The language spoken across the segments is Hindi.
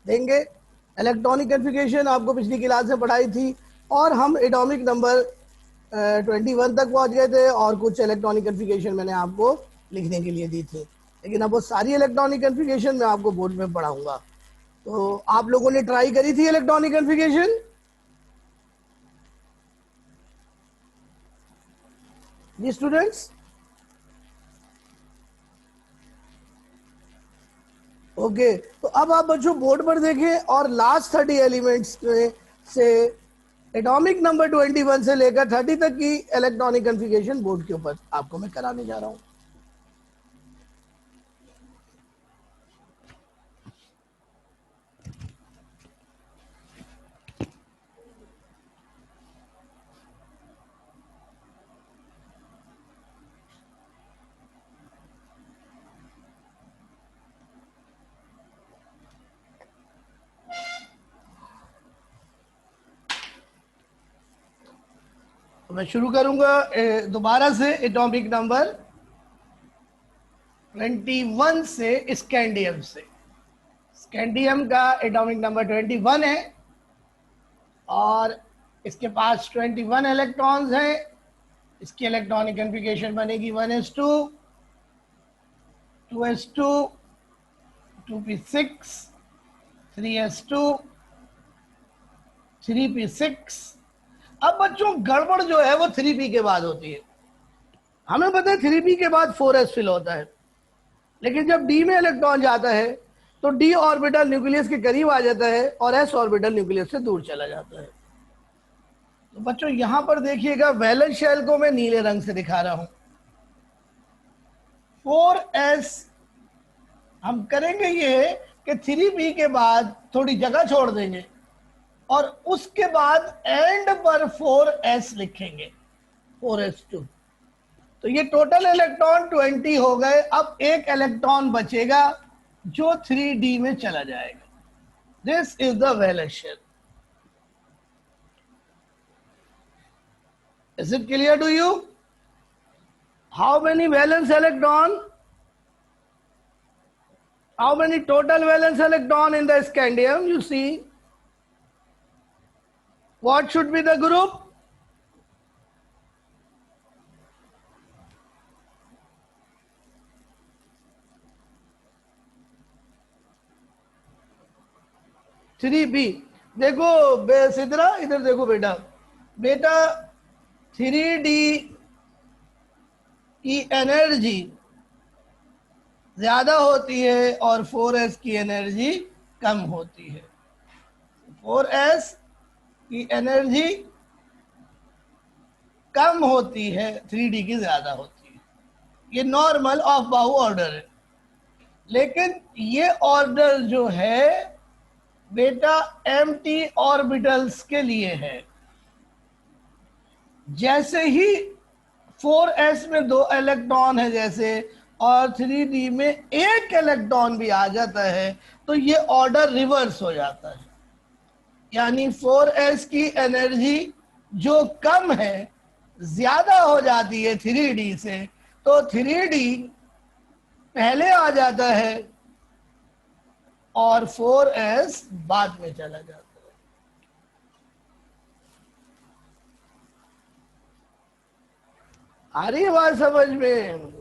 देंगे। इलेक्ट्रॉनिक कन्फिगरेशन आपको पिछली क्लास में पढ़ाई थी और हम एटॉमिक नंबर 21 तक पहुंच गए थे और कुछ इलेक्ट्रॉनिक कन्फिगरेशन मैंने आपको लिखने के लिए दी थी, लेकिन अब वो सारी इलेक्ट्रॉनिक कन्फिगरेशन मैं आपको बोर्ड में पढ़ाऊंगा। तो आप लोगों ने ट्राई करी थी इलेक्ट्रॉनिक कन्फिगरेशन? जी स्टूडेंट्स, ओके। तो अब आप बच्चों बोर्ड पर देखें और लास्ट 30 एलिमेंट्स में से एटॉमिक नंबर 21 से लेकर 30 तक की इलेक्ट्रॉनिक कन्फिगरेशन बोर्ड के ऊपर आपको मैं कराने जा रहा हूं। तो मैं शुरू करूंगा दोबारा से एटॉमिक नंबर 21 से, स्कैंडियम से। स्कैंडियम का एटॉमिक नंबर 21 है और इसके पास 21 इलेक्ट्रॉन्स हैं। इसकी इलेक्ट्रॉनिक कन्फिगरेशन बनेगी 1s2, 2s2, 2p6, 3s2, 3p6। अब बच्चों गड़बड़ जो है वो 3p के बाद होती है। हमें पता है 3p के बाद 4s फिल होता है, लेकिन जब d में इलेक्ट्रॉन जाता है तो d ऑर्बिटल न्यूक्लियस के करीब आ जाता है और s ऑर्बिटल न्यूक्लियस से दूर चला जाता है। तो बच्चों यहां पर देखिएगा, वैलेंस शेल को मैं नीले रंग से दिखा रहा हूं। 4s हम करेंगे ये कि 3p के बाद थोड़ी जगह छोड़ देंगे और उसके बाद एंड पर 4s लिखेंगे, 4s2। तो ये टोटल इलेक्ट्रॉन 20 हो गए। अब एक इलेक्ट्रॉन बचेगा जो 3d में चला जाएगा। This is the valence shell. Is it clear to you? How many valence electron, how many total valence electron in the scandium? You see, what should be the group? 3p। देखो सिद्रा, इधर देखो बेटा। बेटा 3d की एनर्जी ज्यादा होती है और 4s की एनर्जी कम होती है। 4s की एनर्जी कम होती है, 3d की ज्यादा होती है। ये नॉर्मल ऑफ बाउ ऑर्डर है, लेकिन ये ऑर्डर जो है बेटा एम्प्टी ऑर्बिटल्स के लिए है। जैसे ही 4s में 2 इलेक्ट्रॉन है जैसे, और 3d में 1 इलेक्ट्रॉन भी आ जाता है, तो ये ऑर्डर रिवर्स हो जाता है। यानी 4s की एनर्जी जो कम है ज्यादा हो जाती है 3d से, तो 3d पहले आ जाता है और 4s बाद में चला जाता है। आ रही है बात समझ में?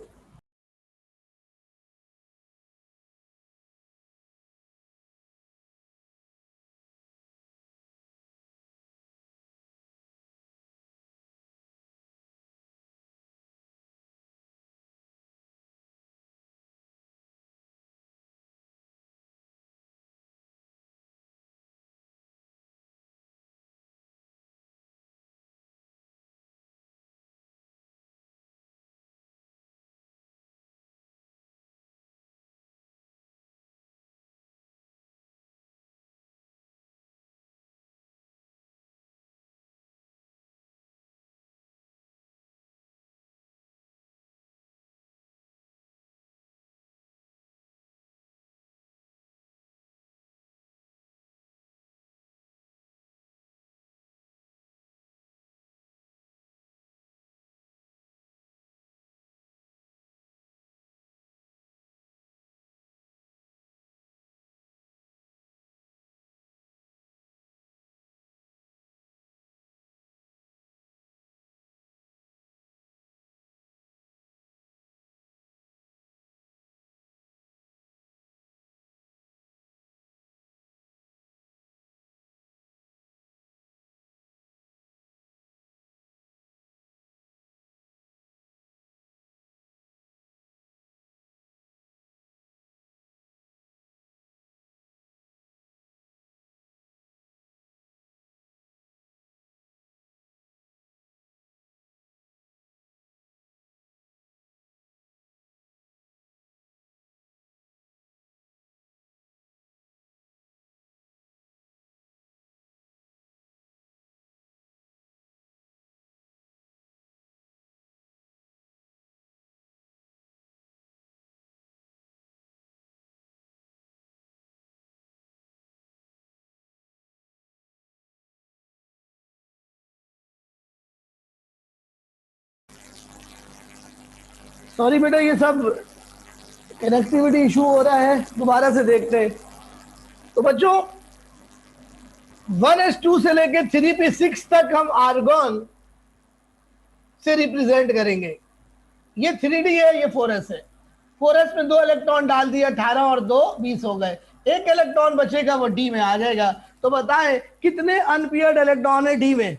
सॉरी बेटा, ये सब कनेक्टिविटी इशू हो रहा है, दोबारा से देखते हैं। तो बच्चों 1s2 से लेके 3p6 तक हम आर्गन से रिप्रेजेंट करेंगे। ये 3d है, ये 4s है। 4s में 2 इलेक्ट्रॉन डाल दिया, 18 और 2 20 हो गए। एक इलेक्ट्रॉन बचेगा, वो डी में आ जाएगा। तो बताएं कितने अनपेयर्ड इलेक्ट्रॉन है डी में?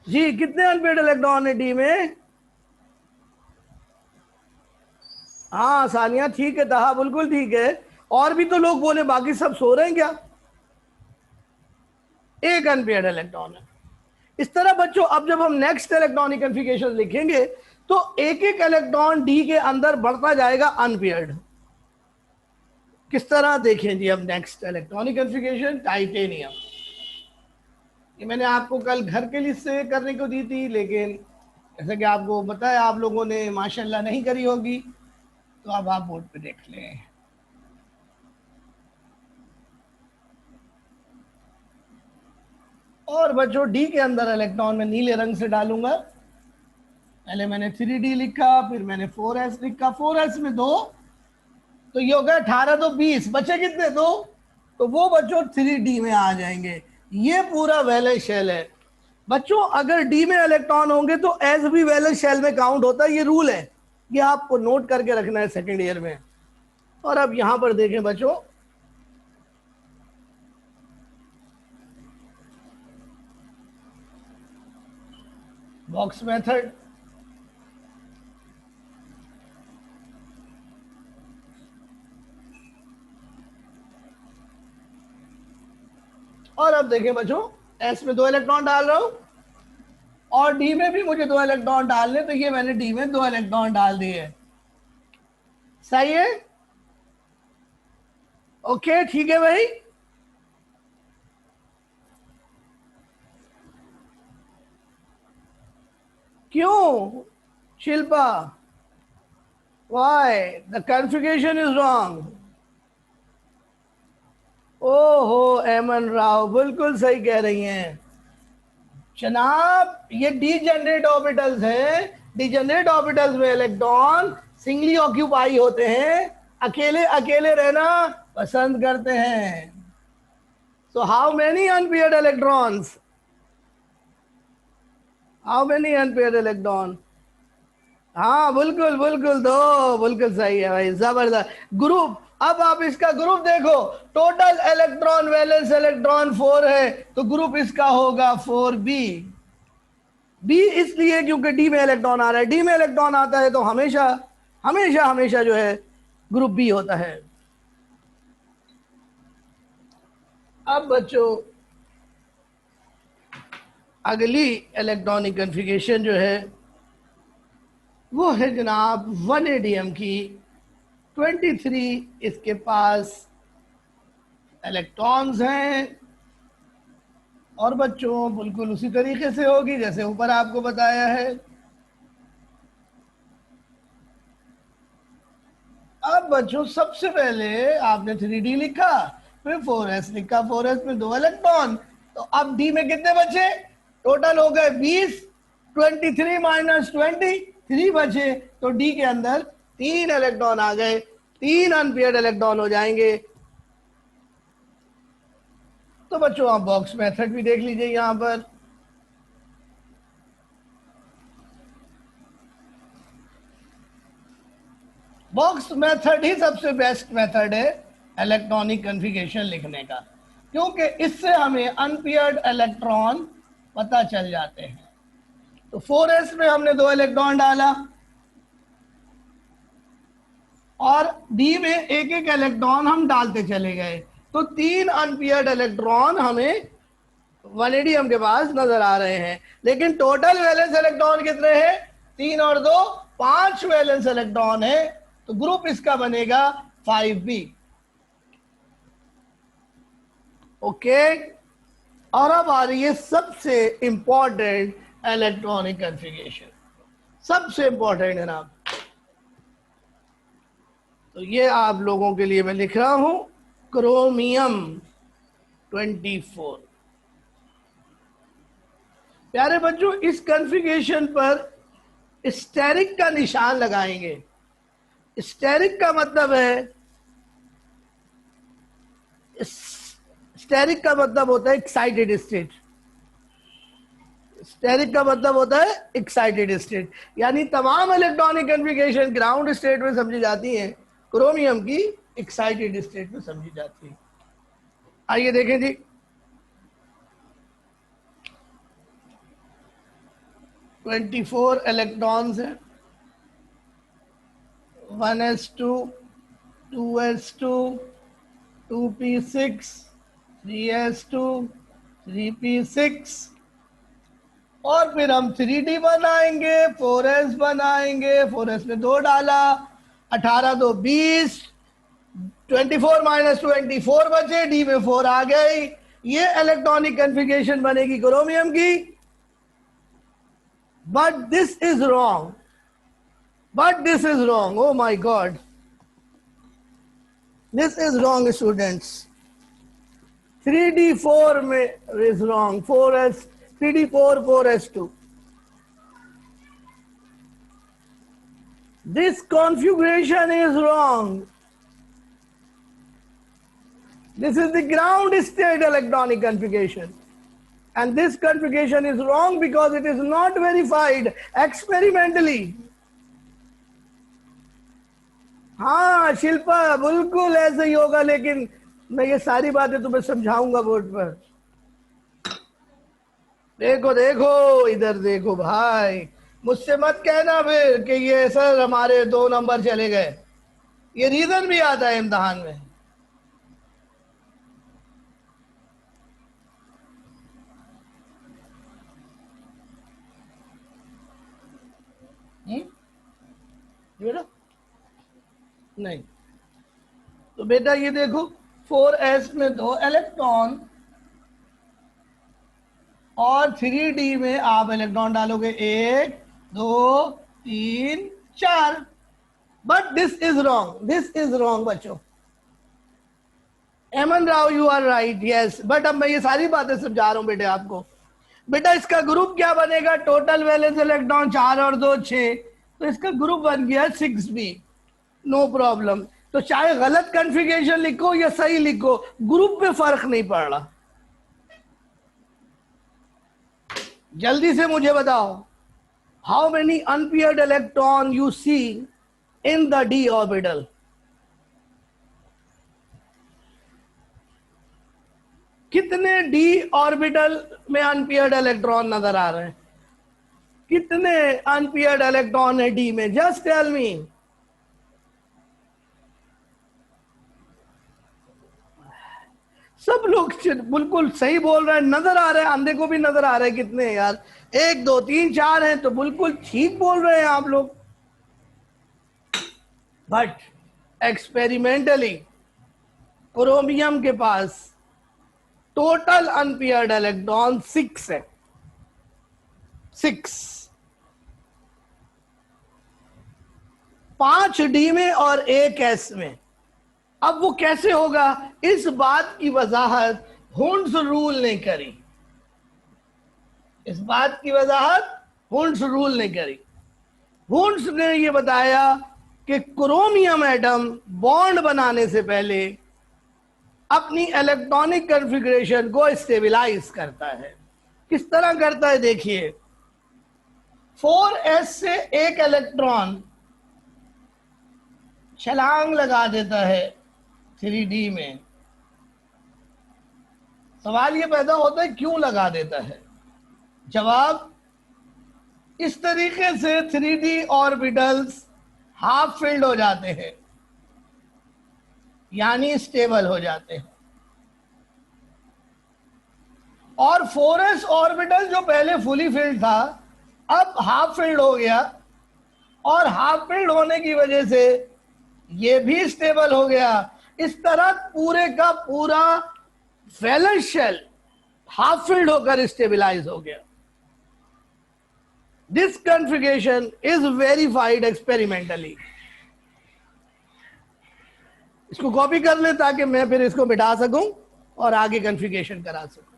जी कितने अनपेयर्ड इलेक्ट्रॉन है डी में? हाँ सानिया ठीक है, दहा बिल्कुल ठीक है। और भी तो लोग बोले, बाकी सब सो रहे हैं क्या? एक अनपेयर्ड इलेक्ट्रॉन है। इस तरह बच्चों अब जब हम नेक्स्ट इलेक्ट्रॉनिक कन्फिगरेशन लिखेंगे तो एक एक इलेक्ट्रॉन डी के अंदर बढ़ता जाएगा अनपेयर्ड। किस तरह देखें जी अब नेक्स्ट इलेक्ट्रॉनिक कन्फिगरेशन टाइटेनियम। ये मैंने आपको कल घर के लिए से करने को दी थी, लेकिन जैसा कि आपको बताया आप लोगों ने माशाल्लाह नहीं करी होगी, तो अब आप बोर्ड पे देख लें। और बच्चों डी के अंदर इलेक्ट्रॉन में नीले रंग से डालूंगा। पहले मैंने 3d लिखा, फिर मैंने 4s लिखा। 4s में 2, तो ये हो गया 18 तो 20, बचे कितने? 2। तो वो बच्चों 3d में आ जाएंगे। ये पूरा वैलेंस शेल है बच्चों। अगर डी में इलेक्ट्रॉन होंगे तो एस भी वैलेंस शेल में काउंट होता है। ये रूल है, ये आपको नोट करके रखना है सेकेंड ईयर में। और अब यहां पर देखें बच्चों, बॉक्स मेथड। और अब देखें बच्चों, एस में 2 इलेक्ट्रॉन डाल रहा हूं और डी में भी मुझे 2 इलेक्ट्रॉन डालने, तो ये मैंने डी में 2 इलेक्ट्रॉन डाल दिए। सही है? ओके ठीक है भाई। क्यों Shilpa? Why the configuration is wrong? ओहो एमन राव बिल्कुल सही कह रही हैं जनाब। ये डीजेनरेट ऑर्बिटल्स हैं। डीजेनरेट ऑर्बिटल्स में इलेक्ट्रॉन सिंगली ऑक्यूपाई होते हैं, अकेले अकेले रहना पसंद करते हैं। So how many unpaired electrons? How many unpaired electron? हाँ बिल्कुल बिल्कुल, दो बिल्कुल सही है भाई, जबरदस्त ग्रुप। अब आप इसका ग्रुप देखो, टोटल इलेक्ट्रॉन वैलेंस इलेक्ट्रॉन 4 है, तो ग्रुप इसका होगा 4b। बी इसलिए क्योंकि डी में इलेक्ट्रॉन आ रहा है। डी में इलेक्ट्रॉन आता है तो हमेशा हमेशा हमेशा जो है ग्रुप बी होता है। अब बच्चों अगली इलेक्ट्रॉनिक कन्फिगरेशन जो है वो है जनाब 1ADM की। 23 इसके पास इलेक्ट्रॉन्स हैं और बच्चों बिल्कुल उसी तरीके से होगी जैसे ऊपर आपको बताया है। अब बच्चों सबसे पहले आपने 3d लिखा, फिर 4s लिखा। 4s में 2 इलेक्ट्रॉन, तो अब डी में कितने बचे? टोटल हो गए 20। 23 माइनस 20, 3 बचे, तो डी के अंदर 3 इलेक्ट्रॉन आ गए। 3 अनपेयर्ड इलेक्ट्रॉन हो जाएंगे। तो बच्चों आप बॉक्स मेथड भी देख लीजिए यहां पर। बॉक्स मेथड ही सबसे बेस्ट मेथड है इलेक्ट्रॉनिक कन्फिगरेशन लिखने का, क्योंकि इससे हमें अनपेयर्ड इलेक्ट्रॉन पता चल जाते हैं। तो 4s में हमने 2 इलेक्ट्रॉन डाला और डी में एक एक इलेक्ट्रॉन हम डालते चले गए, तो 3 अनपेयर्ड इलेक्ट्रॉन हमें 1ADM के पास नजर आ रहे हैं। लेकिन टोटल वैलेंस इलेक्ट्रॉन कितने हैं? 3 और 2 5 वैलेंस इलेक्ट्रॉन है, तो ग्रुप इसका बनेगा 5b। ओके, और अब आ रही है सबसे इंपॉर्टेंट इलेक्ट्रॉनिक कन्फिगरेशन, सबसे इंपॉर्टेंट है ना। तो ये आप लोगों के लिए मैं लिख रहा हूं क्रोमियम। 24। प्यारे बच्चों, इस कॉन्फ़िगरेशन पर स्टेरिक का निशान लगाएंगे। स्टेरिक का मतलब है, स्टेरिक का मतलब होता है एक्साइटेड स्टेट। स्टेरिक का मतलब होता है एक्साइटेड स्टेट, यानी तमाम इलेक्ट्रॉनिक कॉन्फ़िगरेशन ग्राउंड स्टेट में समझी जाती हैं, क्रोमियम की एक्साइटेड स्टेट में समझी जाती है। आइए देखें जी, 24 इलेक्ट्रॉन्स हैं, 1s2, 2s2, 2p6, 3s2, 3p6, और फिर हम 3d बनाएंगे, 4s बनाएंगे, 4s में 2 डाला, 18 2 20, 24 माइनस 24 बचे, डी में 4 आ गई। ये इलेक्ट्रॉनिक कॉन्फ़िगरेशन बनेगी क्रोमियम की। But this is wrong, but this is wrong, oh my God, this is wrong students. 3d4 में is wrong, 4s 3d4 4s2। This configuration is wrong. This is the ground state electronic configuration. And this configuration is wrong because it is not verified experimentally. हाँ शिल्पा, बिल्कुल ऐसे ही होगा, लेकिन मैं ये सारी बातें तुम्हें समझाऊंगा बोर्ड पर। देखो देखो, इधर देखो भाई, मुझसे मत कहना फिर कि ये सर हमारे 2 नंबर चले गए। ये रीजन भी आता है इम्तिहान में। बेटा नहीं, तो बेटा ये देखो 4s में 2 इलेक्ट्रॉन और 3d में आप इलेक्ट्रॉन डालोगे 1 2 3 4। But this is wrong, this is wrong बच्चों। Eman Rao, you are right, yes. But अब मैं ये सारी बातें समझा रहा हूं बेटे आपको। बेटा इसका ग्रुप क्या बनेगा? टोटल वैलेंस इलेक्ट्रॉन 4 और 2 6, तो इसका ग्रुप बन गया 6b। No problem. तो चाहे गलत कॉन्फ़िगरेशन लिखो या सही लिखो, ग्रुप पे फर्क नहीं पड़ रहा। जल्दी से मुझे बताओ, how many unpaired electron you see in the d orbital? कितने d ऑर्बिटल में अनपेयर्ड इलेक्ट्रॉन नजर आ रहे हैं? कितने अनपेयर्ड इलेक्ट्रॉन है d में? Just tell me. सब लोग बिल्कुल सही बोल रहे हैं, नजर आ रहे हैं, अंधे को भी नजर आ रहे हैं कितने हैं यार। 1 2 3 4 हैं, तो बिल्कुल ठीक बोल रहे हैं आप लोग। बट एक्सपेरिमेंटली क्रोमियम के पास टोटल अनपेयर्ड इलेक्ट्रॉन 6 है, 6। 5 डी में और 1 एस में। अब वो कैसे होगा, इस बात की वजाहत हुंड्स रूल ने करी। इस बात की वजाहत हुंड्स रूल ने करी। हुंड्स ने ये बताया कि क्रोमियम एटम बॉन्ड बनाने से पहले अपनी इलेक्ट्रॉनिक कॉन्फ़िगरेशन को स्टेबलाइज करता है। किस तरह करता है देखिए, 4s से एक इलेक्ट्रॉन छलांग लगा देता है 3d में। सवाल ये पैदा होता है क्यों लगा देता है? जवाब, इस तरीके से 3d ऑर्बिटल्स हाफ फिल्ड हो जाते हैं, यानी स्टेबल हो जाते हैं। और 4s ऑर्बिटल जो पहले फुली फिल्ड था, अब हाफ फिल्ड हो गया, और हाफ फिल्ड होने की वजह से ये भी स्टेबल हो गया। इस तरह पूरे का पूरा वैलेंस शेल हाफ फिल्ड होकर स्टेबलाइज हो गया। This configuration is verified experimentally. इसको कॉपी कर ले ताकि मैं फिर इसको मिटा सकूं और आगे कॉन्फ़िगरेशन करा सको।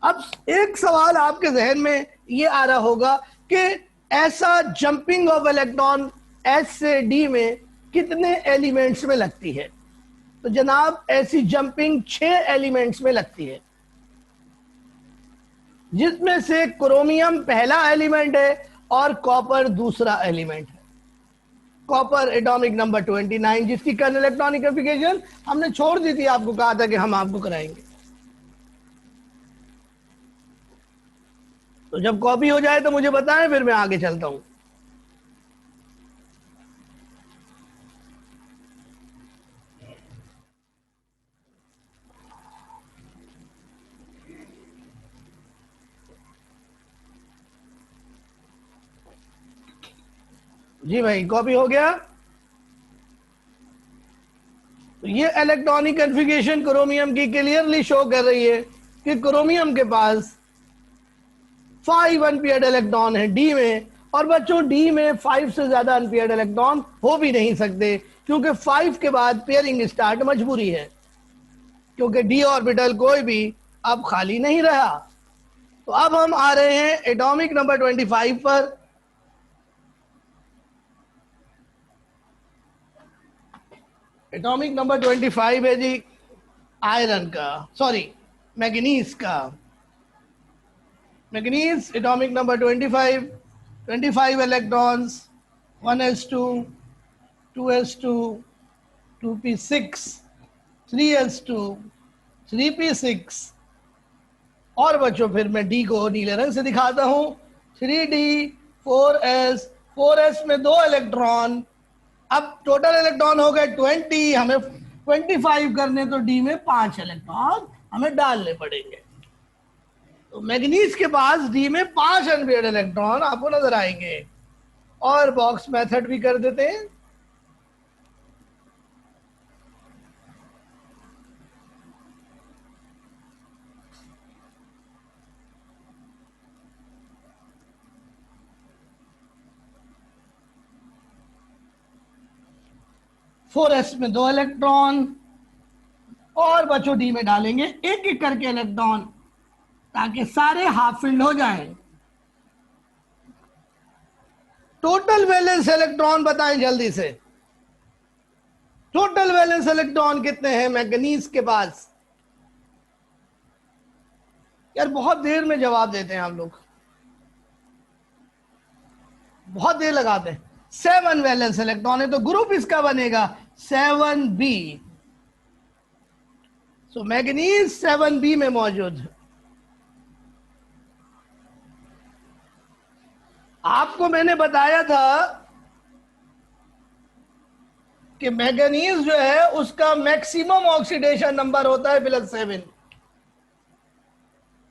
अब एक सवाल आपके जहन में ये आ रहा होगा कि ऐसा जंपिंग ऑफ इलेक्ट्रॉन एस से डी में कितने एलिमेंट्स में लगती है? तो जनाब ऐसी जंपिंग 6 एलिमेंट्स में लगती है, जिसमें से क्रोमियम पहला एलिमेंट है और कॉपर दूसरा एलिमेंट है। कॉपर एटॉमिक नंबर 29, जिसकी कर्नल इलेक्ट्रॉनिक कॉन्फ़िगरेशन हमने छोड़ दी थी, आपको कहा था कि हम आपको कराएंगे। तो जब कॉपी हो जाए तो मुझे बताएं, फिर मैं आगे चलता हूं। जी भाई, कॉपी हो गया। तो ये इलेक्ट्रॉनिक कॉन्फ़िगरेशन क्रोमियम की क्लियरली शो कर रही है कि क्रोमियम के पास 5 अनपेयर्ड इलेक्ट्रॉन है डी में। और बच्चों, डी में 5 से ज्यादा अनपेयर्ड इलेक्ट्रॉन हो भी नहीं सकते, क्योंकि 5 के बाद पेयरिंग स्टार्ट मजबूरी है, क्योंकि डी ऑर्बिटल कोई भी अब खाली नहीं रहा। तो अब हम आ रहे हैं एटॉमिक नंबर 25 पर। एटॉमिक नंबर 25 है जी आयरन का, सॉरी मैग्नीज का। Manganese atomic number 25, 25 electrons, 1s2, 2s2, 2p6, 3s2, 3p6। और बच्चों फिर मैं डी को नीले रंग से दिखाता हूं, 3d, 4s, 4s में 2 इलेक्ट्रॉन। अब टोटल इलेक्ट्रॉन हो गए 20, हमें 25 करने तो डी में 5 इलेक्ट्रॉन हमें डालने पड़ेंगे। तो मैग्नीज के पास डी में 5 अनपेयर्ड इलेक्ट्रॉन आपको नजर आएंगे। और बॉक्स मेथड भी कर देते हैं। फोर एस में 2 इलेक्ट्रॉन, और बच्चों डी में डालेंगे एक एक करके इलेक्ट्रॉन, ताकि सारे हाफ फिल्ड हो जाएं। टोटल वैलेंस इलेक्ट्रॉन बताएं जल्दी से। टोटल वैलेंस इलेक्ट्रॉन कितने हैं मैग्नीज के पास? यार बहुत देर में जवाब देते हैं आप लोग, बहुत देर लगाते हैं। 7 वैलेंस इलेक्ट्रॉन है, तो ग्रुप इसका बनेगा 7b। सो मैग्नीज 7b में मौजूद है। आपको मैंने बताया था कि मैग्नीज जो है उसका मैक्सिमम ऑक्सीडेशन नंबर होता है +7।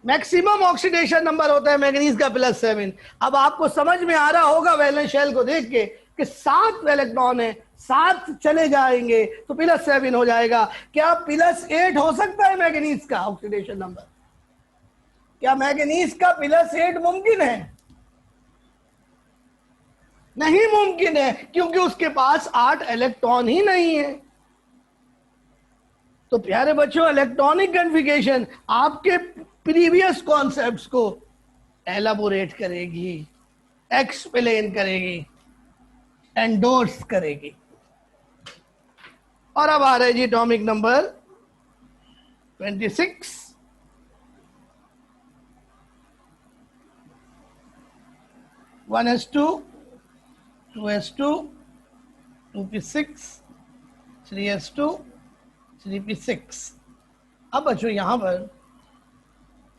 मैक्सिमम ऑक्सीडेशन नंबर होता है मैग्नीज का +7। अब आपको समझ में आ रहा होगा वैलेंस शेल को देख के कि 7 इलेक्ट्रॉन है, 7 चले जाएंगे तो +7 हो जाएगा। क्या +8 हो सकता है मैग्नीज का ऑक्सीडेशन नंबर? क्या मैग्नीज का +8 मुमकिन है? नहीं मुमकिन है, क्योंकि उसके पास 8 इलेक्ट्रॉन ही नहीं है। तो प्यारे बच्चों, इलेक्ट्रॉनिक कॉन्फ़िगरेशन आपके प्रीवियस कॉन्सेप्ट्स को एलाबोरेट करेगी, एक्सप्लेन करेगी, एंडोर्स करेगी। और अब आ रहे जी atomic number 26। One S two, 2s2, 2p6, 3s2, 3p6। अब बच्चों यहां पर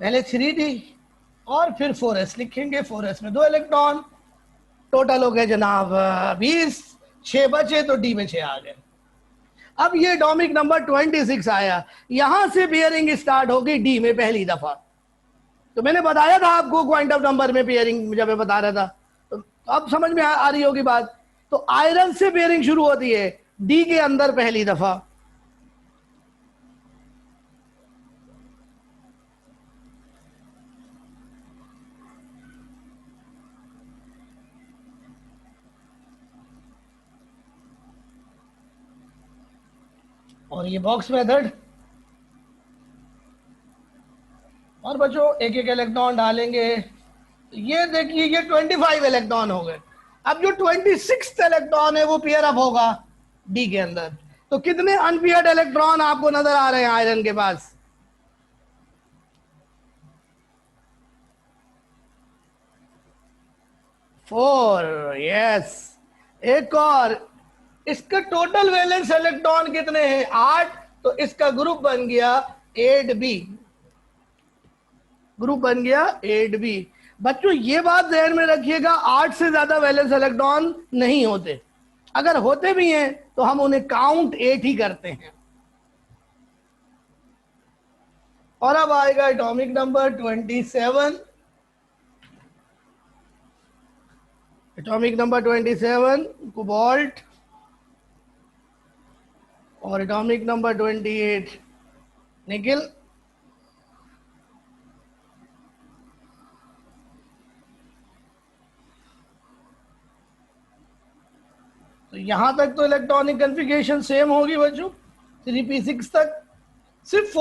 पहले 3d और फिर 4s लिखेंगे। 4s में 2 इलेक्ट्रॉन, टोटल हो गए जनाब 20। 6 बचे तो डी में 6 आ गए। अब ये एटॉमिक नंबर 26 आया, यहां से पेयरिंग स्टार्ट हो गई डी में पहली दफा। तो मैंने बताया था आपको क्वांटम नंबर में पेयरिंग जब मैं बता रहा था, तो अब समझ में आ रही होगी बात। तो आयरन से पेयरिंग शुरू होती है डी के अंदर पहली दफा। और ये बॉक्स मेथड बच्चों एक एक इलेक्ट्रॉन डालेंगे। ये देखिए ये 25 इलेक्ट्रॉन हो गए। अब जो 26 इलेक्ट्रॉन है वो पेयर अप होगा डी के अंदर। तो कितने अनपेयर्ड इलेक्ट्रॉन आपको नजर आ रहे हैं आयरन के पास? 4। यस। एक और, इसका टोटल वैलेंस इलेक्ट्रॉन कितने हैं? 8। तो इसका ग्रुप बन गया 8b। ग्रुप बन गया 8b। बच्चों ये बात ध्यान में रखिएगा, 8 से ज्यादा वैलेंस इलेक्ट्रॉन नहीं होते। अगर होते भी हैं तो हम उन्हें काउंट 8 ही करते हैं। और अब आएगा atomic number 27। Atomic number 27 cobalt. और एटॉमिक नंबर 28 निकेल। तो यहां तक तो इलेक्ट्रॉनिक कन्फिगरेशन सेम होगी बच्चों, 3p6 तक। सिर्फ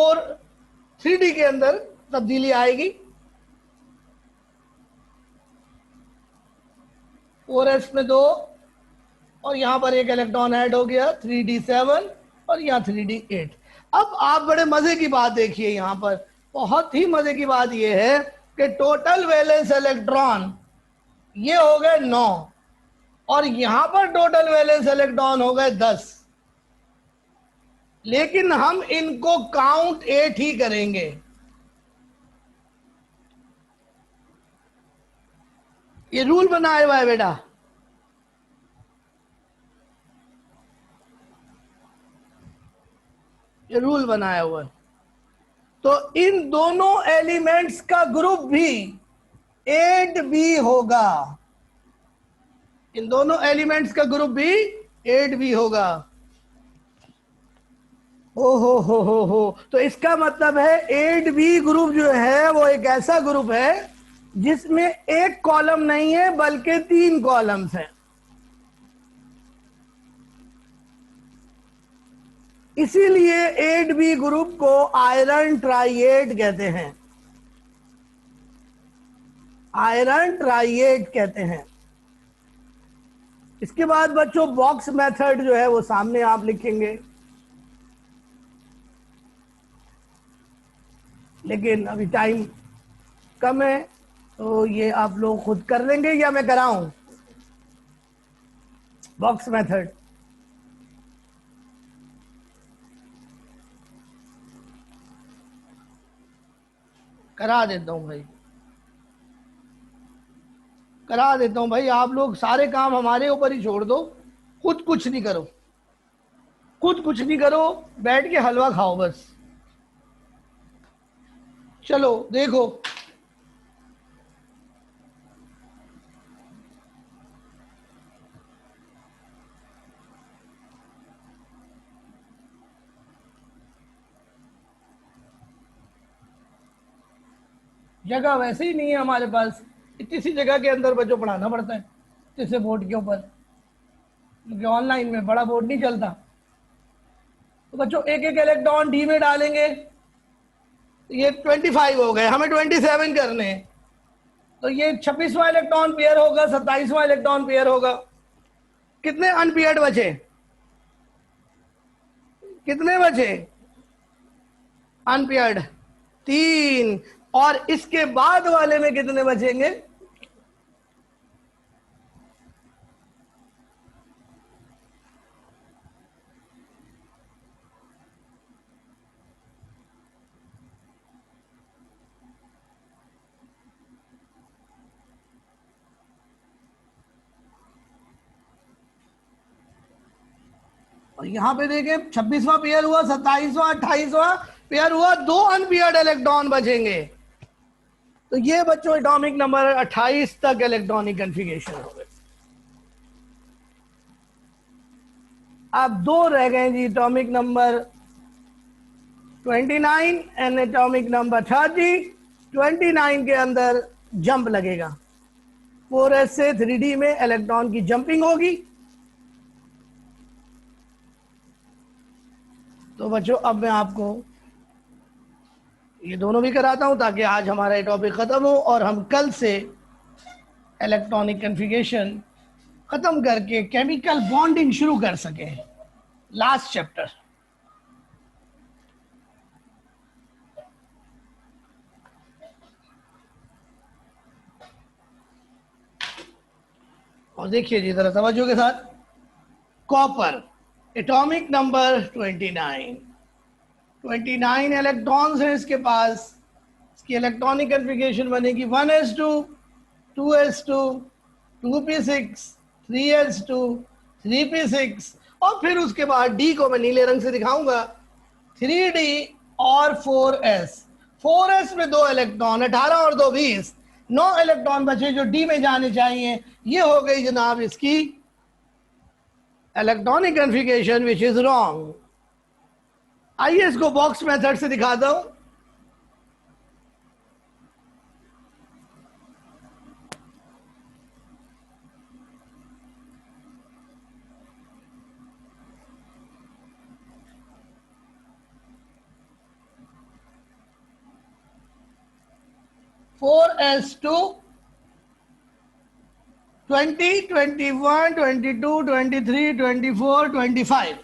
3d के अंदर तब्दीली आएगी। 4s में 2 और यहां पर एक इलेक्ट्रॉन ऐड हो गया 3d7 और यहां 3d8। अब आप बड़े मजे की बात देखिए, यहां पर बहुत ही मजे की बात यह है कि टोटल वैलेंस इलेक्ट्रॉन ये हो गए 9 और यहां पर टोटल वैलेंस इलेक्ट्रॉन हो गए 10। लेकिन हम इनको काउंट 8 ही करेंगे। ये रूल बनाया हुआ है बेटा। ये रूल बनाया हुआ है। तो इन दोनों एलिमेंट्स का ग्रुप भी 8b होगा। इन दोनों एलिमेंट्स का ग्रुप भी 8b होगा। ओ हो। तो इसका मतलब है 8b ग्रुप जो है वो एक ऐसा ग्रुप है जिसमें एक कॉलम नहीं है बल्कि 3 कॉलम्स हैं। इसीलिए 8b ग्रुप को आयरन ट्राइएट कहते हैं। आयरन ट्राइएट कहते हैं। इसके बाद बच्चों बॉक्स मेथड जो है वो सामने आप लिखेंगे, लेकिन अभी टाइम कम है तो ये आप लोग खुद कर लेंगे या मैं कराऊं? बॉक्स मेथड करा देता हूं भाई, करा देता हूं भाई। आप लोग सारे काम हमारे ऊपर ही छोड़ दो, खुद कुछ नहीं करो, खुद कुछ नहीं करो, बैठ के हलवा खाओ बस। चलो देखो, जगह वैसे ही नहीं है हमारे पास। इतनी सी जगह के अंदर बच्चों पढ़ाना पड़ता है, इतने से बोर्ड के ऊपर, क्योंकि ऑनलाइन में बड़ा बोर्ड नहीं चलता। तो बच्चों एक एक इलेक्ट्रॉन डी में डालेंगे। ये 25 हो गए, हमें 27 करने हैं। तो ये 26वां इलेक्ट्रॉन पेयर होगा, 27वां इलेक्ट्रॉन पेयर होगा। कितने अनपेयर्ड बचे? कितने बचे अनपेयर्ड? 3। और इसके बाद वाले में कितने बचेंगे? और यहां पे देखें 26वां पेयर हुआ, 27वां 28वां पेयर हुआ, 2 अनपेयर्ड इलेक्ट्रॉन बचेंगे। तो ये बच्चों एटॉमिक नंबर 28 तक इलेक्ट्रॉनिक कन्फिगरेशन हो गए। अब 2 रह गए जी, atomic number 29 and atomic number 30। 29 के अंदर जंप लगेगा, 4s से 3d में इलेक्ट्रॉन की जंपिंग होगी। तो बच्चों अब मैं आपको ये दोनों भी कराता हूं ताकि आज हमारा ये टॉपिक खत्म हो और हम कल से इलेक्ट्रॉनिक कॉन्फ़िगरेशन खत्म करके केमिकल बॉन्डिंग शुरू कर सकें। Last chapter. और देखिए जी जरा तवज्जो के साथ, कॉपर एटॉमिक नंबर 29, 29 इलेक्ट्रॉन्स हैं इसके पास। इसकी इलेक्ट्रॉनिक कॉन्फ़िगरेशन बनेगी 1s2, 2s2, 2p6, 3s2, 3p6 और फिर उसके बाद D को मैं नीले रंग से दिखाऊंगा 3D और 4s। 4s में 2 इलेक्ट्रॉन, 18 और 2 20, 9 इलेक्ट्रॉन बचे जो D में जाने चाहिए। ये हो गई जनाब इसकी electronic configuration which is wrong. आइए इसको बॉक्स मेथड से दिखाता हूं। Four S two 20, 21, 22, 23, 24, 25,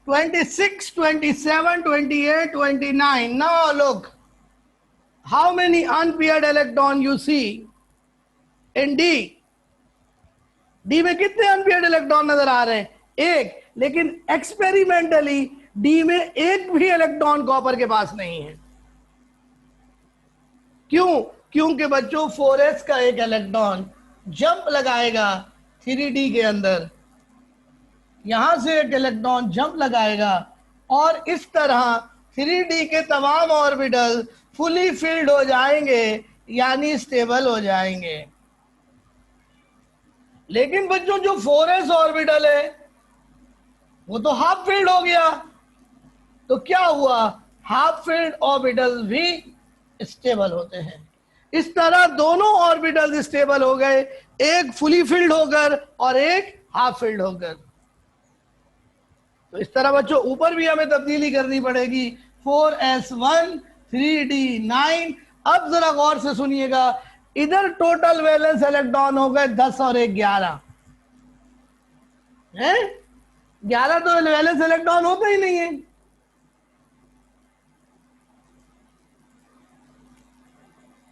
26, 27, 28, 29. Now look, how many unpaired electron you see in D? D में कितने अनपेयर्ड इलेक्ट्रॉन नजर आ रहे हैं? एक। लेकिन एक्सपेरिमेंटली D में एक भी इलेक्ट्रॉन कॉपर के पास नहीं है। क्यों? क्योंकि बच्चों 4s का एक इलेक्ट्रॉन जंप लगाएगा 3D के अंदर, यहां से एक इलेक्ट्रॉन जंप लगाएगा और इस तरह 3D के तमाम ऑर्बिटल फुली फिल्ड हो जाएंगे, यानी स्टेबल हो जाएंगे। लेकिन बच्चों जो 4s ऑर्बिटल है वो तो हाफ फिल्ड हो गया। तो क्या हुआ? हाफ फिल्ड ऑर्बिटल भी स्टेबल होते हैं। इस तरह दोनों ऑर्बिटल स्टेबल हो गए, एक फुली फिल्ड होकर और एक हाफ फिल्ड होकर। तो इस तरह बच्चों ऊपर भी हमें तब्दीली करनी पड़ेगी। 4s1 3d9। अब जरा गौर से सुनिएगा, इधर टोटल वैलेंस इलेक्ट्रॉन हो गए 10 और 1 11 है। 11 तो वैलेंस इलेक्ट्रॉन होता ही नहीं है।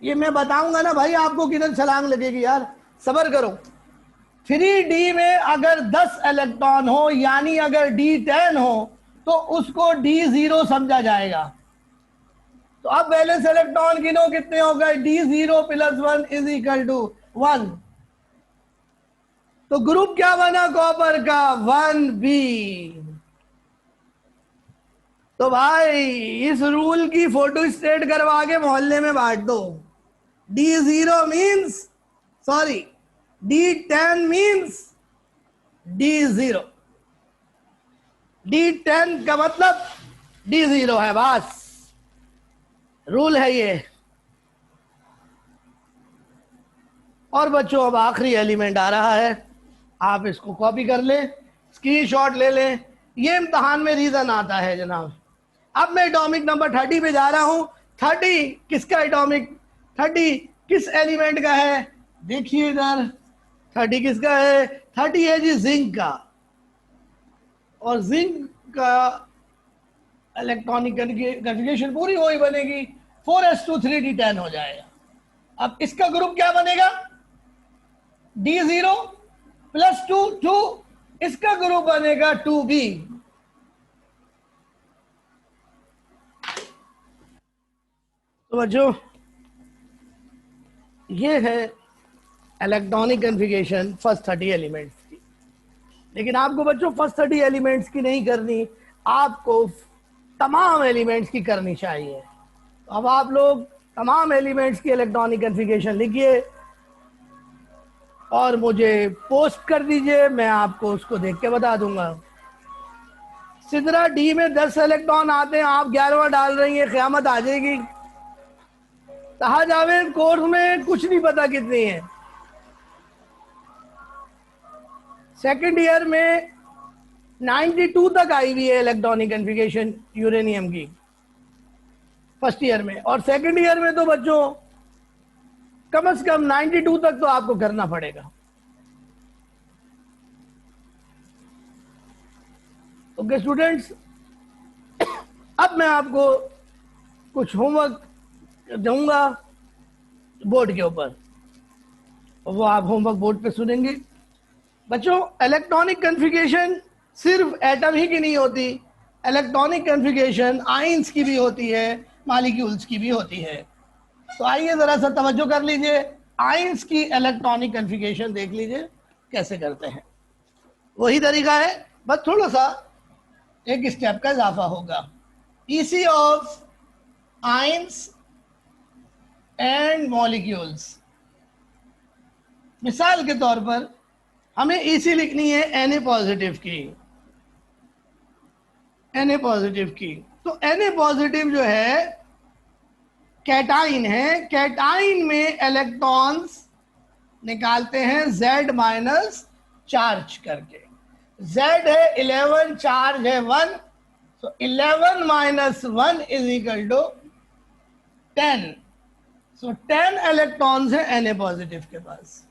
ये मैं बताऊंगा ना भाई, आपको किधर छलांग लगेगी यार, सबर करो। 3D में अगर 10 इलेक्ट्रॉन हो, यानी अगर D10 हो तो उसको D0 समझा जाएगा। तो अब वैलेंस इलेक्ट्रॉन गिनो कितने हो गए? D0 + 1 = 1। तो ग्रुप क्या बना कॉपर का? 1b। तो भाई इस रूल की फोटो स्टेट करवा के मोहल्ले में बांट दो। D0 means, sorry, D10 means D0। D10 का मतलब D0 है, बस रूल है ये। और बच्चों अब आखिरी एलिमेंट आ रहा है, आप इसको कॉपी कर लें, स्क्रीनशॉट ले लें। ये इम्तहान में रीजन आता है जनाब। अब मैं एटॉमिक नंबर 30 पे जा रहा हूं। 30 किसका एटॉमिक, 30 किस एलिमेंट का है? देखिए इधर 30 किसका है? 30 है जी जिंक का। और जिंक का इलेक्ट्रॉनिक कॉन्फ़िगरेशन पूरी वही बनेगी, 4s2 3d10 हो जाएगा। अब इसका ग्रुप क्या बनेगा? D0 + 2 2। इसका ग्रुप बनेगा 2b। तो बच्चों ये है इलेक्ट्रॉनिक कॉन्फ़िगरेशन फर्स्ट 30 एलिमेंट्स की। लेकिन आपको बच्चों फर्स्ट 30 एलिमेंट्स की नहीं करनी, आपको तमाम एलिमेंट्स की करनी चाहिए। तो अब आप लोग तमाम एलिमेंट्स की इलेक्ट्रॉनिक कॉन्फ़िगरेशन लिखिए और मुझे पोस्ट कर दीजिए, मैं आपको उसको देख के बता दूंगा। सिदरा डी में 10 इलेक्ट्रॉन आते हैं, आप 11वां डाल रही हैं, क़यामत आ जाएगी। तहा जावेद कोर्स में कुछ नहीं पता कितनी है। सेकेंड ईयर में 92 तक आई हुई है इलेक्ट्रॉनिक कॉन्फ़िगरेशन यूरेनियम की। फर्स्ट ईयर में, और सेकंड ईयर में तो बच्चों कम से कम 92 तक तो आपको करना पड़ेगा। ओके स्टूडेंट्स, अब मैं आपको कुछ होमवर्क दूंगा बोर्ड के ऊपर, वो आप होमवर्क बोर्ड पे सुनेंगे। बच्चों, इलेक्ट्रॉनिक कॉन्फ़िगरेशन सिर्फ एटम ही की नहीं होती, इलेक्ट्रॉनिक कॉन्फ़िगरेशन आयंस की भी होती है, मॉलिक्यूल्स की भी होती है। तो आइए जरा सा तवज्जो कर लीजिए, आयंस की इलेक्ट्रॉनिक कॉन्फ़िगरेशन देख लीजिए कैसे करते हैं। वही तरीका है, बस थोड़ा सा एक स्टेप का इजाफा होगा। EC of ions and molecules, मिसाल के तौर पर हमें ईसी लिखनी है Na पॉजिटिव की, Na पॉजिटिव की। तो Na पॉजिटिव जो है कैटाइन है, कैटाइन में इलेक्ट्रॉन्स निकालते हैं Z माइनस चार्ज करके। Z है 11, चार्ज है 1, तो 11 minus 1 is equal to 10। So 10 electrons है Na पॉजिटिव के पास।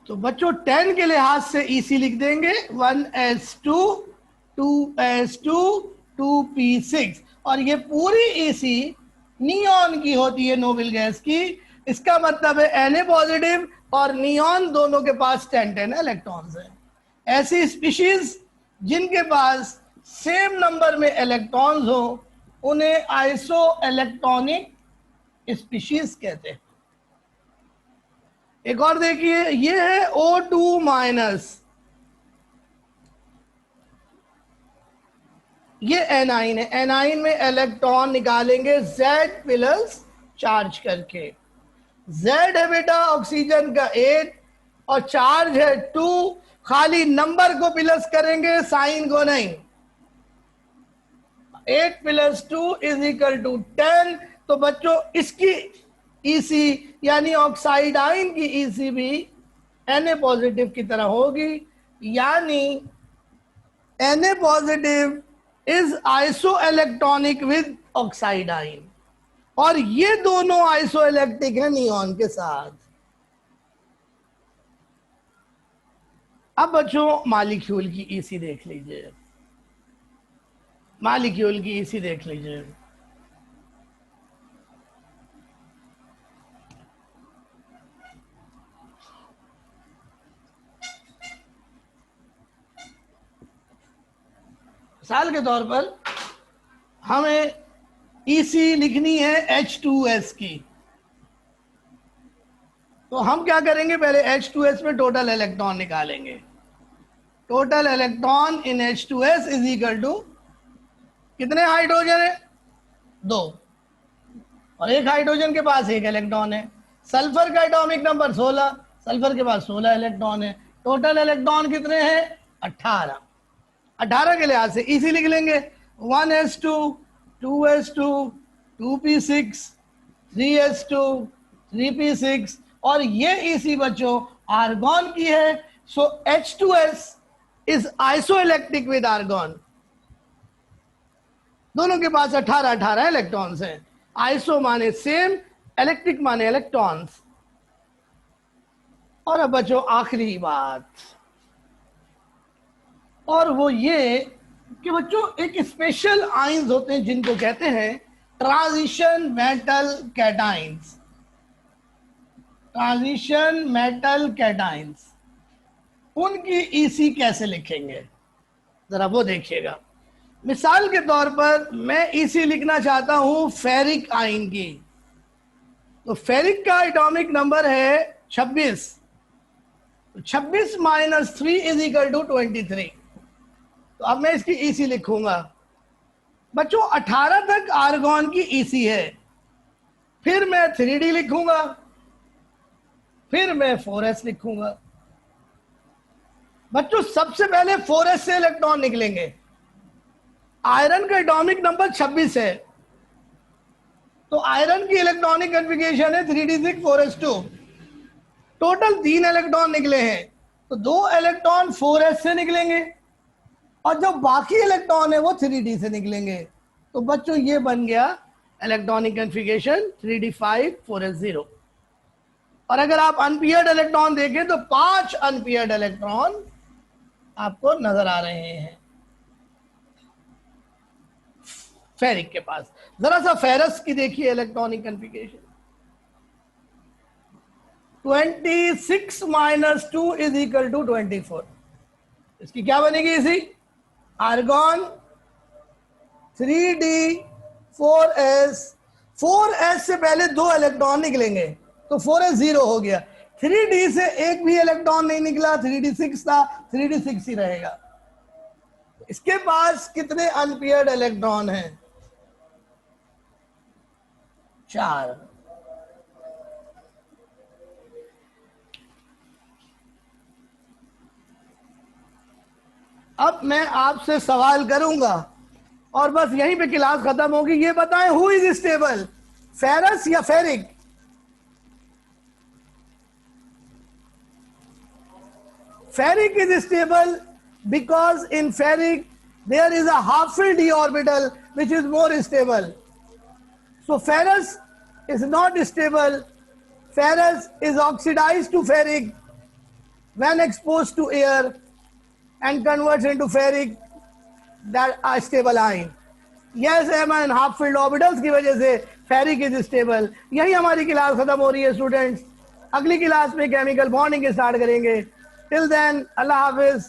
तो बच्चों 10 के लिहाज से ईसी लिख देंगे 1s2 2s2 2p6, और ये पूरी ईसी नियॉन की होती है, नोबल गैस की। इसका मतलब है Na पॉजिटिव और नियॉन दोनों के पास 10-10 इलेक्ट्रॉन्स हैं। ऐसी स्पीशीज जिनके पास सेम नंबर में इलेक्ट्रॉन्स हो उन्हें आइसो इलेक्ट्रॉनिक स्पीशीज कहते हैं। एक और देखिए, ये है O2 माइनस, ये एनाइन है, एनाइन में इलेक्ट्रॉन निकालेंगे Z प्लस चार्ज करके। Z है बेटा ऑक्सीजन का 8 और चार्ज है 2, खाली नंबर को प्लस करेंगे, साइन को नहीं। 8 प्लस 2 इज इक्वल टू 10। तो बच्चों इसकी ईसी यानी ऑक्साइड आयन की ईसी भी Na पॉजिटिव की तरह होगी, यानी Na positive is iso electronic with oxide ion, और ये दोनों आइसो इलेक्ट्रिक है नियॉन के साथ। अब बच्चों मॉलिक्यूल की ईसी देख लीजिए, मॉलिक्यूल की ईसी देख लीजिए। मिसाल के तौर पर हमें ईसी लिखनी है H2S की, तो हम क्या करेंगे, पहले H2S में टोटल इलेक्ट्रॉन निकालेंगे। Total electron in H2S is equal to कितने हाइड्रोजन है, 2, और एक हाइड्रोजन के पास एक इलेक्ट्रॉन है। सल्फर का एटॉमिक नंबर 16, सल्फर के पास 16 इलेक्ट्रॉन है। टोटल इलेक्ट्रॉन कितने हैं, 18। 18 के लिहाज से इसी लिख लेंगे 1s2 2s2 2p6 3s2 3p6, और ये इसी बच्चों आर्गॉन की है। सो H2S is isoelectric with argon. दोनों के पास 18-18 इलेक्ट्रॉन्स हैं। आइसो माने सेम, इलेक्ट्रिक माने इलेक्ट्रॉन्स। और अब बच्चों आखिरी बात, और वो ये कि बच्चों एक स्पेशल आयंस होते हैं जिनको कहते हैं transition metal cations. Transition metal cations, उनकी ईसी कैसे लिखेंगे जरा वो देखिएगा। मिसाल के तौर पर मैं ईसी लिखना चाहता हूं फेरिक आयन की, तो फेरिक का एटॉमिक नंबर है 26, 26 माइनस 3 इज इक्वल टू 23। तो अब मैं इसकी ईसी लिखूंगा। बच्चों 18 तक आर्गॉन की ईसी है, फिर मैं 3D लिखूंगा, फिर मैं 4s लिखूंगा। बच्चों सबसे पहले 4s से इलेक्ट्रॉन निकलेंगे। आयरन का एटॉमिक नंबर 26 है, तो आयरन की इलेक्ट्रॉनिक कॉन्फ़िगरेशन है 3d6 4s2। टोटल 3 इलेक्ट्रॉन निकले हैं, तो 2 इलेक्ट्रॉन 4s से निकलेंगे और जो बाकी इलेक्ट्रॉन है वो 3d से निकलेंगे। तो बच्चों ये बन गया इलेक्ट्रॉनिक कॉन्फ़िगरेशन 3d5 4s0। और अगर आप अनपेयर्ड इलेक्ट्रॉन देखें तो 5 अनपेयर्ड इलेक्ट्रॉन आपको नजर आ रहे हैं फेरिक के पास। जरा सा फेरस की देखिए electronic configuration, 26 minus 2 is equal to 24। इसकी क्या बनेगी इसी? आर्गॉन 3d4s, 4s से पहले 2 इलेक्ट्रॉन निकलेंगे तो 4s 0 हो गया। 3d से एक भी इलेक्ट्रॉन नहीं निकला, 3d6 था, 3d6 ही रहेगा। इसके पास कितने अनपेयर्ड इलेक्ट्रॉन हैं? 4। अब मैं आपसे सवाल करूंगा और बस यहीं पे क्लास खत्म होगी। ये बताएं, हु इज स्टेबल, फेरस या ferric? Ferric is stable because in ferric there is a half-filled d orbital which is more stable. So ferrous is not stable. Ferrous is oxidized to ferric when exposed to air and converts into ferric, that a stable ion. Yes, एमन half-filled orbitals की वजह से ferric is stable। यही हमारी क्लास खत्म हो रही है स्टूडेंट्स। अगली क्लास में केमिकल बॉन्डिंग स्टार्ट करेंगे। Till then, Allah Hafiz.